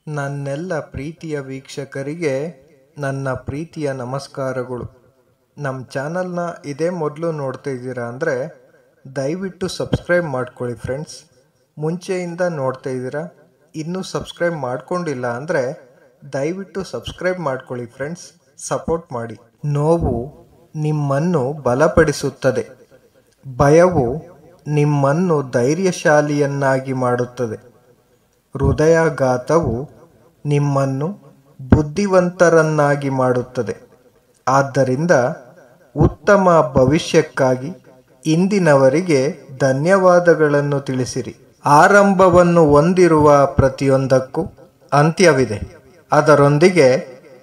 ನನ್ನೆಲ್ಲ ಪ್ರೀತಿಯ ವೀಕ್ಷಕರಿಗೆ ನನ್ನ ಪ್ರೀತಿಯ ನಮಸ್ಕಾರಗಳು. ನಮ್ಮ ಚಾನಲ್ನ ಇದೇ ಮೊದಲು ನೋಡ್ತಾ ಇದ್ದೀರಾ ಅಂದರೆ ದಯವಿಟ್ಟು ಸಬ್ಸ್ಕ್ರೈಬ್ ಮಾಡ್ಕೊಳ್ಳಿ ಫ್ರೆಂಡ್ಸ್. ಮುಂಚೆಯಿಂದ ನೋಡ್ತಾ ಇದ್ದೀರಾ, ಇನ್ನೂ ಸಬ್ಸ್ಕ್ರೈಬ್ ಮಾಡ್ಕೊಂಡಿಲ್ಲ ಅಂದರೆ ದಯವಿಟ್ಟು ಸಬ್ಸ್ಕ್ರೈಬ್ ಮಾಡ್ಕೊಳ್ಳಿ ಫ್ರೆಂಡ್ಸ್, ಸಪೋರ್ಟ್ ಮಾಡಿ. ನೋವು ನಿಮ್ಮನ್ನು ಬಲಪಡಿಸುತ್ತದೆ, ಭಯವು ನಿಮ್ಮನ್ನು ಧೈರ್ಯಶಾಲಿಯನ್ನಾಗಿ ಮಾಡುತ್ತದೆ, ಹೃದಯಾಘಾತವು ನಿಮ್ಮನ್ನು ಬುದ್ಧಿವಂತರನ್ನಾಗಿ ಮಾಡುತ್ತದೆ. ಆದ್ದರಿಂದ ಉತ್ತಮ ಭವಿಷ್ಯಕ್ಕಾಗಿ ಇಂದಿನವರಿಗೆ ಧನ್ಯವಾದಗಳನ್ನು ತಿಳಿಸಿರಿ. ಆರಂಭವನ್ನು ಹೊಂದಿರುವ ಪ್ರತಿಯೊಂದಕ್ಕೂ ಅಂತ್ಯವಿದೆ. ಅದರೊಂದಿಗೆ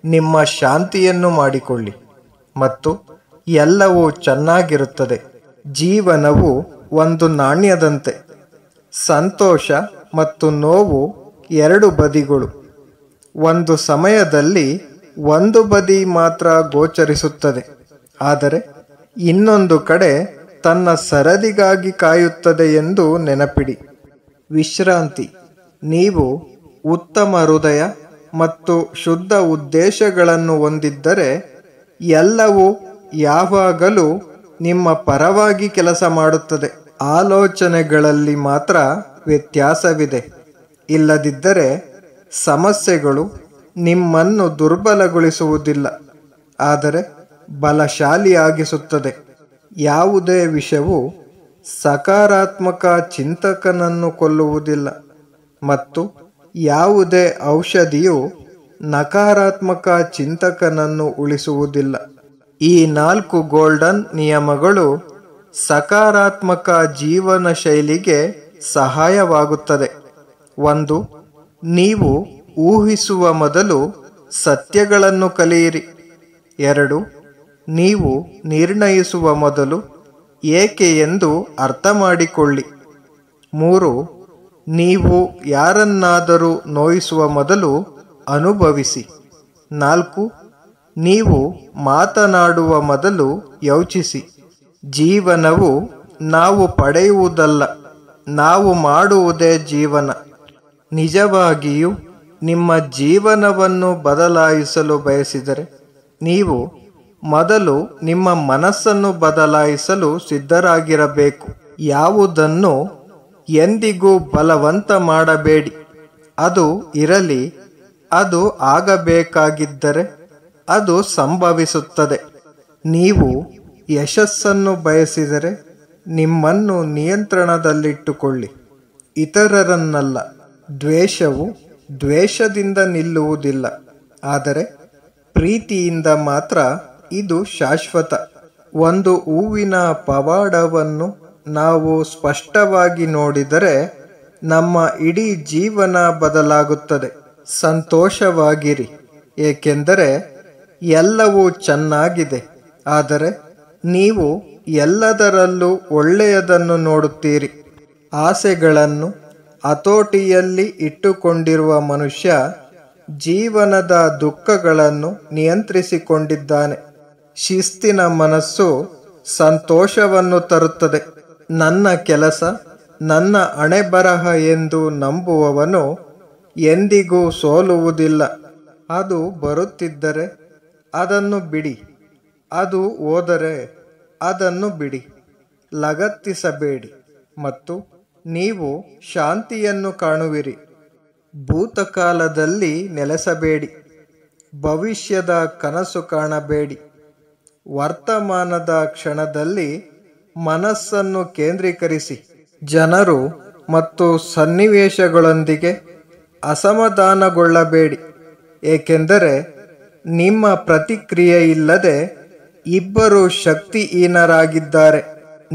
ನಿಮ್ಮ ಶಾಂತಿಯನ್ನು ಮಾಡಿಕೊಳ್ಳಿ ಮತ್ತು ಎಲ್ಲವೂ ಚೆನ್ನಾಗಿರುತ್ತದೆ. ಜೀವನವು ಒಂದು ನಾಣ್ಯದಂತೆ. ಸಂತೋಷ ಮತ್ತು ನೋವು ಎರಡು ಬದಿಗಳು. ಒಂದು ಸಮಯದಲ್ಲಿ ಒಂದು ಬದಿ ಮಾತ್ರ ಗೋಚರಿಸುತ್ತದೆ, ಆದರೆ ಇನ್ನೊಂದು ಕಡೆ ತನ್ನ ಸರದಿಗಾಗಿ ಕಾಯುತ್ತದೆ ಎಂದು ನೆನಪಿಡಿ. ವಿಶ್ರಾಂತಿ. ನೀವು ಉತ್ತಮ ಹೃದಯ ಮತ್ತು ಶುದ್ಧ ಉದ್ದೇಶಗಳನ್ನು ಹೊಂದಿದ್ದರೆ ಎಲ್ಲವೂ ಯಾವಾಗಲೂ ನಿಮ್ಮ ಪರವಾಗಿ ಕೆಲಸ ಮಾಡುತ್ತದೆ. ಆಲೋಚನೆಗಳಲ್ಲಿ ಮಾತ್ರ ವ್ಯತ್ಯಾಸವಿದೆ. ಇಲ್ಲದಿದ್ದರೆ ಸಮಸ್ಯೆಗಳು ನಿಮ್ಮನ್ನು ದುರ್ಬಲಗೊಳಿಸುವುದಿಲ್ಲ, ಆದರೆ ಬಲಶಾಲಿಯಾಗಿಸುತ್ತದೆ. ಯಾವುದೇ ವಿಷವು ಸಕಾರಾತ್ಮಕ ಚಿಂತಕನನ್ನು ಕೊಲ್ಲುವುದಿಲ್ಲ ಮತ್ತು ಯಾವುದೇ ಔಷಧಿಯು ನಕಾರಾತ್ಮಕ ಚಿಂತಕನನ್ನು ಉಳಿಸುವುದಿಲ್ಲ. ಈ 4 ಗೋಲ್ಡನ್ ನಿಯಮಗಳು ಸಕಾರಾತ್ಮಕ ಜೀವನ ಶೈಲಿಗೆ ಸಹಾಯವಾಗುತ್ತದೆ. 1. ನೀವು ಊಹಿಸುವ ಮೊದಲು ಸತ್ಯಗಳನ್ನು ಕಲಿಯಿರಿ. 2. ನೀವು ನಿರ್ಣಯಿಸುವ ಮೊದಲು ಏಕೆ ಎಂದು ಅರ್ಥ ಮಾಡಿಕೊಳ್ಳಿ. 3. ನೀವು ಯಾರನ್ನಾದರೂ ನೋಯಿಸುವ ಮೊದಲು ಅನುಭವಿಸಿ. 4. ನೀವು ಮಾತನಾಡುವ ಮೊದಲು ಯೋಚಿಸಿ. ಜೀವನವು ನಾವು ಪಡೆಯುವುದಲ್ಲ, ನಾವು ಮಾಡುವುದೇ ಜೀವನ. ನಿಜವಾಗಿಯೂ ನಿಮ್ಮ ಜೀವನವನ್ನು ಬದಲಾಯಿಸಲು ಬಯಸಿದರೆ ನೀವು ಮೊದಲು ನಿಮ್ಮ ಮನಸ್ಸನ್ನು ಬದಲಾಯಿಸಲು ಸಿದ್ಧರಾಗಿರಬೇಕು. ಯಾವುದನ್ನು ಎಂದಿಗೂ ಬಲವಂತ ಮಾಡಬೇಡಿ. ಅದು ಇರಲಿ, ಅದು ಆಗಬೇಕಾಗಿದ್ದರೆ ಅದು ಸಂಭವಿಸುತ್ತದೆ. ನೀವು ಯಶಸ್ಸನ್ನು ಬಯಸಿದರೆ ನಿಮ್ಮನ್ನು ನಿಯಂತ್ರಣದಲ್ಲಿಟ್ಟುಕೊಳ್ಳಿ, ಇತರರನ್ನಲ್ಲ. ದ್ವೇಷವು ದ್ವೇಷದಿಂದ ನಿಲ್ಲುವುದಿಲ್ಲ, ಆದರೆ ಪ್ರೀತಿಯಿಂದ ಮಾತ್ರ ಇದು ಶಾಶ್ವತ. ಒಂದು ಹೂವಿನ ಪವಾಡವನ್ನು ನಾವು ಸ್ಪಷ್ಟವಾಗಿ ನೋಡಿದರೆ ನಮ್ಮ ಇಡೀ ಜೀವನ ಬದಲಾಗುತ್ತದೆ. ಸಂತೋಷವಾಗಿರಿ, ಏಕೆಂದರೆ ಎಲ್ಲವೂ ಚೆನ್ನಾಗಿದೆ, ಆದರೆ ನೀವು ಎಲ್ಲದರಲ್ಲೂ ಒಳ್ಳೆಯದನ್ನು ನೋಡುತ್ತೀರಿ. ಆಸೆಗಳನ್ನು ಹತೋಟಿಯಲ್ಲಿ ಇಟ್ಟುಕೊಂಡಿರುವ ಮನುಷ್ಯ ಜೀವನದ ದುಃಖಗಳನ್ನು ನಿಯಂತ್ರಿಸಿಕೊಂಡಿದ್ದಾನೆ. ಶಿಸ್ತಿನ ಮನಸ್ಸು ಸಂತೋಷವನ್ನು ತರುತ್ತದೆ. ನನ್ನ ಕೆಲಸ ನನ್ನ ಹಣೆಬರಹ ಎಂದು ನಂಬುವವನು ಎಂದಿಗೂ ಸೋಲುವುದಿಲ್ಲ. ಅದು ಬರುತ್ತಿದ್ದರೆ ಅದನ್ನು ಬಿಡಿ, ಅದು ಹೋದರೆ ಅದನ್ನು ಬಿಡಿ. ಲಗತ್ತಿಸಬೇಡಿ ಮತ್ತು ನೀವು ಶಾಂತಿಯನ್ನು ಕಾಣುವಿರಿ. ಭೂತಕಾಲದಲ್ಲಿ ನೆಲೆಸಬೇಡಿ, ಭವಿಷ್ಯದ ಕನಸು ಕಾಣಬೇಡಿ. ವರ್ತಮಾನದ ಕ್ಷಣದಲ್ಲಿ ಮನಸ್ಸನ್ನು ಕೇಂದ್ರೀಕರಿಸಿ. ಜನರು ಮತ್ತು ಸನ್ನಿವೇಶಗಳೊಂದಿಗೆ ಅಸಮಾಧಾನಗೊಳ್ಳಬೇಡಿ, ಏಕೆಂದರೆ ನಿಮ್ಮ ಪ್ರತಿಕ್ರಿಯೆ ಇಲ್ಲದೆ ಇಬ್ಬರು ಶಕ್ತಿಹೀನರಾಗಿದ್ದಾರೆ.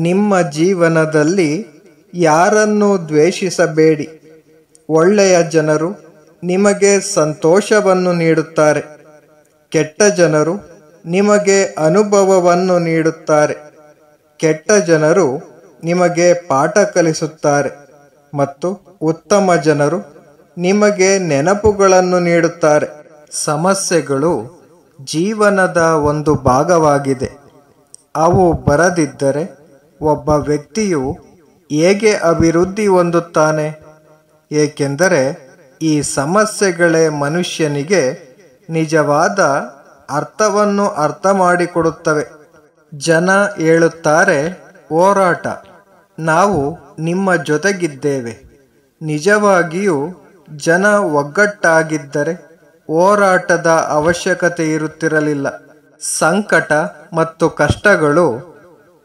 ನಿಮ್ಮ ಜೀವನದಲ್ಲಿ ಯಾರನ್ನೂ ದ್ವೇಷಿಸಬೇಡಿ. ಒಳ್ಳೆಯ ಜನರು ನಿಮಗೆ ಸಂತೋಷವನ್ನು ನೀಡುತ್ತಾರೆ, ಕೆಟ್ಟ ಜನರು ನಿಮಗೆ ಅನುಭವವನ್ನು ನೀಡುತ್ತಾರೆ. ಕೆಟ್ಟ ಜನರು ನಿಮಗೆ ಪಾಠ ಕಲಿಸುತ್ತಾರೆ ಮತ್ತು ಉತ್ತಮ ಜನರು ನಿಮಗೆ ನೆನಪುಗಳನ್ನು ನೀಡುತ್ತಾರೆ. ಸಮಸ್ಯೆಗಳು ಜೀವನದ ಒಂದು ಭಾಗವಾಗಿದೆ. ಅವು ಬರದಿದ್ದರೆ ಒಬ್ಬ ವ್ಯಕ್ತಿಯು ಹೇಗೆ ಅಭಿವೃದ್ಧಿ ಹೊಂದುತ್ತಾನೆ? ಏಕೆಂದರೆ ಈ ಸಮಸ್ಯೆಗಳೇ ಮನುಷ್ಯನಿಗೆ ನಿಜವಾದ ಅರ್ಥವನ್ನು ಅರ್ಥ ಮಾಡಿಕೊಡುತ್ತವೆ. ಜನ ಹೇಳುತ್ತಾರೆ, ಹೋರಾಟ, ನಾವು ನಿಮ್ಮ ಜೊತೆಗಿದ್ದೇವೆ. ನಿಜವಾಗಿಯೂ ಜನ ಒಗ್ಗಟ್ಟಾಗಿದ್ದರೆ ಹೋರಾಟದ ಅವಶ್ಯಕತೆ ಇರುತ್ತಿರಲಿಲ್ಲ. ಸಂಕಟ ಮತ್ತು ಕಷ್ಟಗಳು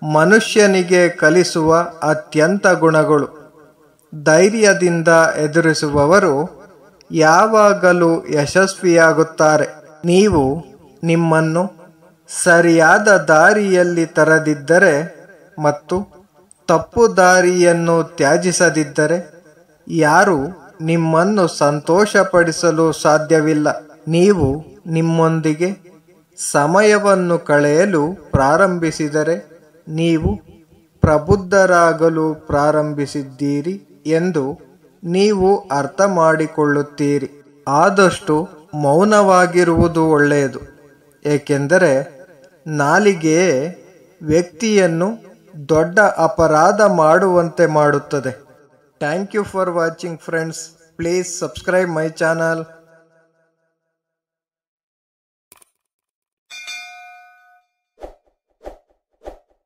ಮನುಷ್ಯನಿಗೆ ಕಲಿಸುವ ಅತ್ಯಂತ ಗುಣಗಳು. ಧೈರ್ಯದಿಂದ ಎದುರಿಸುವವರು ಯಾವಾಗಲೂ ಯಶಸ್ವಿಯಾಗುತ್ತಾರೆ. ನೀವು ನಿಮ್ಮನ್ನು ಸರಿಯಾದ ದಾರಿಯಲ್ಲಿ ತರದಿದ್ದರೆ ಮತ್ತು ತಪ್ಪು ದಾರಿಯನ್ನು ತ್ಯಜಿಸದಿದ್ದರೆ ಯಾರೂ ನಿಮ್ಮನ್ನು ಸಂತೋಷಪಡಿಸಲು ಸಾಧ್ಯವಿಲ್ಲ. ನೀವು ನಿಮ್ಮೊಂದಿಗೆ ಸಮಯವನ್ನು ಕಳೆಯಲು ಪ್ರಾರಂಭಿಸಿದರೆ ನೀವು ಪ್ರಬುದ್ಧರಾಗಲು ಪ್ರಾರಂಭಿಸಿದ್ದೀರಿ ಎಂದು ನೀವು ಅರ್ಥ ಮಾಡಿಕೊಳ್ಳುತ್ತೀರಿ. ಆದಷ್ಟು ಮೌನವಾಗಿರುವುದು ಒಳ್ಳೆಯದು, ಏಕೆಂದರೆ ನಾಲಿಗೆಯೇ ವ್ಯಕ್ತಿಯನ್ನು ದೊಡ್ಡ ಅಪರಾಧ ಮಾಡುವಂತೆ ಮಾಡುತ್ತದೆ. Thank you for watching friends. Please subscribe my channel.